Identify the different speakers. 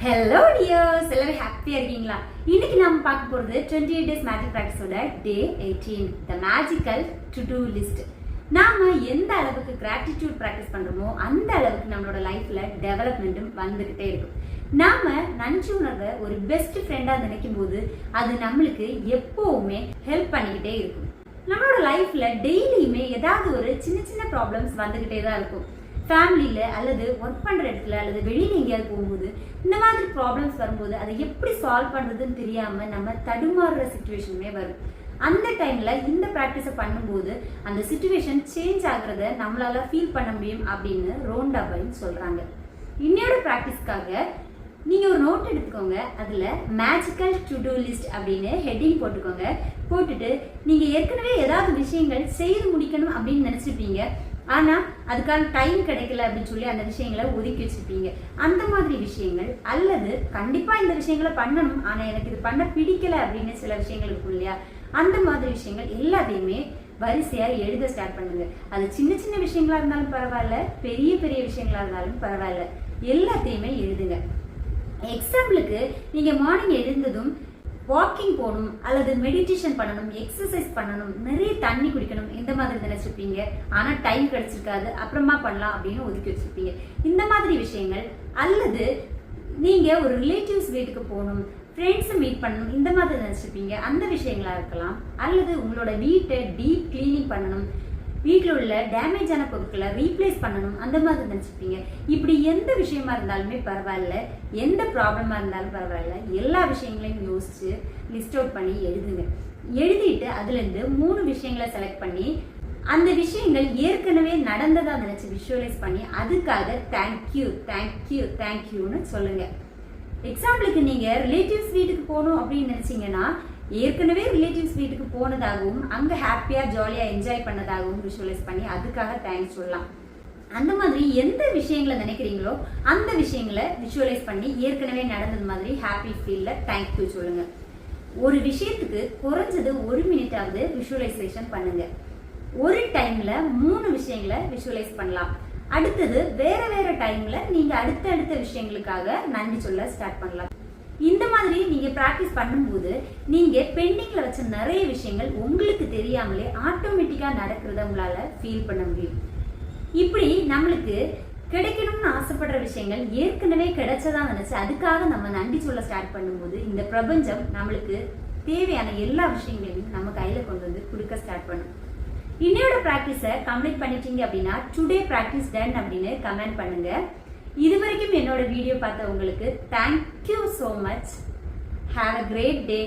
Speaker 1: Hello dears, எல்லாரும் ஹாப்பியா இருக்கீங்களா? இன்னைக்கு நாம பார்க்க போறது 28 days magic practice ஓட day 18, the magical to do list. நாம எந்த அளவுக்கு gratitude practice பண்றோமோ அந்த அளவுக்கு நம்மளோட லைஃப்ல டெவலப்மெண்ட்டும் வந்துகிட்டே இருக்கும். நாம நன்றி உணர்வை ஒரு பெஸ்ட் ஃப்ரெண்டா நினைக்கும் போது அது நம்மளுக்கு எப்பவுமே ஹெல்ப் பண்ணிக்கிட்டே இருக்கும். நம்மளோட லைஃப்ல டெய்லியுமே ஏதாவது ஒரு சின்ன சின்ன ப்ராப்ளம்ஸ் வந்துகிட்டே தான் இருக்கும். ஃபேமிலியில அல்லது ஒர்க் பண்ற இடத்துல அல்லது வெளியில எங்கேயாவது போகும்போது இந்த மாதிரி ப்ராப்ளம்ஸ் வரும்போது அதை எப்படி சால்வ் பண்றதுன்னு தெரியாம நம்ம தடுமாறுற சிச்சுவேஷனுமே வரும். அந்த டைம்ல இந்த ப்ராக்டிஸை பண்ணும்போது அந்த சிச்சுவேஷன் சேஞ்ச் ஆகுறத நம்மளால ஃபீல் பண்ண முடியும் அப்படின்னு ரோண்டா பைன் சொல்றாங்க. இன்னையோட ப்ராக்டிஸ்க்காக நீங்க ஒரு நோட் எடுத்துக்கோங்க. அதுல மேஜிக்கல் டு டூ லிஸ்ட் அப்படின்னு ஹெட்டிங் போட்டுக்கோங்க. போட்டுட்டு நீங்க ஏற்கனவே ஏதாவது விஷயங்கள் செய்து முடிக்கணும் அப்படின்னு நினைச்சிருப்பீங்க, ஆனா அதுக்கான டைம் கிடைக்கல அப்படின்னு சொல்லி அந்த விஷயங்களை ஒதுக்கி வச்சிருப்பீங்க. அந்த மாதிரி விஷயங்கள் அல்லது கண்டிப்பா இந்த விஷயங்களை பண்ணணும் ஆனா எனக்கு இது பண்ண பிடிக்கல அப்படின்னு சில விஷயங்கள் இருக்கும் இல்லையா, அந்த மாதிரி விஷயங்கள் எல்லாத்தையுமே வரிசையா எழுத ஸ்டார்ட் பண்ணுங்க. அது சின்ன சின்ன விஷயங்களா இருந்தாலும் பரவாயில்ல, பெரிய பெரிய விஷயங்களா இருந்தாலும் பரவாயில்ல, எல்லாத்தையுமே எழுதுங்க. எக்ஸாம்பிளுக்கு நீங்க மார்னிங் எழுந்ததும் வாக்கிங் போகணும் அல்லது மெடிடேஷன் பண்ணணும், எக்ஸசைஸ் பண்ணணும், நிறைய தண்ணி குடிக்கணும், இந்த மாதிரி நினைச்சிருப்பீங்க. ஆனா டைம் கிடைச்சிருக்காது, அப்புறமா பண்ணலாம் அப்படின்னு ஒதுக்கி வச்சிருப்பீங்க. இந்த மாதிரி விஷயங்கள் அல்லது நீங்க ஒரு ரிலேட்டிவ்ஸ் வீட்டுக்கு போகணும், ஃப்ரெண்ட்ஸை மீட் பண்ணணும், இந்த மாதிரி நினைச்சிருப்பீங்க. அந்த விஷயங்களா இருக்கலாம். அல்லது உங்களோட வீட்டை டீப் கிளீனிங் பண்ணணும், வீட்டில் உள்ள டேமேஜ் ஆன பொருட்களை ரீப்ளேஸ் பண்ணணும், அந்த மாதிரி நினைச்சிருப்பீங்க. இப்படி எந்த விஷயமா இருந்தாலுமே பரவாயில்ல, எந்த ப்ராப்ளமா இருந்தாலும் பரவாயில்ல, எல்லா விஷயங்களையும் யோசிச்சு லிஸ்ட் அவுட் பண்ணி எழுதுங்க. எழுதிட்டு அதுல இருந்து 3 விஷயங்களை செலக்ட் பண்ணி அந்த விஷயங்கள் ஏற்கனவே நடந்ததா நினைச்சு விஷுவலைஸ் பண்ணி அதுக்காக தேங்க்யூ தேங்க்யூ தேங்க்யூன்னு சொல்லுங்க. எக்ஸாம்பிளுக்கு நீங்க ரிலேட்டிவ்ஸ் வீட்டுக்கு போகணும் அப்படின்னு நினைச்சீங்கன்னா ஏற்கனவே ரிலேட்டிவ்ஸ் வீட்டுக்கு போனதாகவும் அங்க ஹாப்பியா ஜாலியா என்ஜாய் பண்ணதாகவும் விஷுவலைஸ் பண்ணி அதுக்காக தேங்க்ஸ் சொல்லலாம். அந்த மாதிரி எந்த விஷயங்களை நினைக்கிறீங்களோ அந்த விஷயங்களை விஷுவலைஸ் பண்ணி ஏற்கனவே நடந்தது மாதிரி ஹாப்பி ஃபீல்ல தேங்க்யூ சொல்லுங்க. ஒரு விஷயத்துக்கு குறைஞ்சது 1 மினிட்டாவது விஷுவலைசேஷன் பண்ணுங்க. ஒரு டைம்ல 3 விஷயங்களை விஷுவலைஸ் பண்ணலாம். அடுத்தது வேற வேற டைம்ல நீங்க அடுத்த விஷயங்களுக்காக நன்றி சொல்ல ஸ்டார்ட் பண்ணலாம். இந்த மாதிரி நீங்க பிராக்டிஸ் பண்ணும்போது நீங்க பெண்டிங்ல வச்ச நிறைய விஷயங்கள் உங்களுக்கு தெரியாமலே ஆட்டோமேட்டிக்கா நடக்கிறத உங்களால ஃபீல் பண்ண முடியும். இப்படி நம்மளுக்கு கிடைக்கணும்னு ஆசைப்படுற விஷயங்கள் ஏற்கனவே கிடைச்சதா நினைச்சு அதுக்காக நம்ம நன்றி சொல்ல ஸ்டார்ட் பண்ணும்போது இந்த பிரபஞ்சம் நம்மளுக்கு தேவையான எல்லா விஷயங்களையும் நம்ம கையில கொண்டு வந்து கொடுக்க ஸ்டார்ட் பண்ணும். இன்னையோட பிராக்டிஸை கம்ப்ளீட் பண்ணிட்டீங்க அப்படின்னா டுடே பிராக்டிஸ் டன் அப்படின்னு கமெண்ட் பண்ணுங்க. இதுவரைக்கும் என்னோட வீடியோ பார்த்த உங்களுக்கு thank you so much. Have a great day.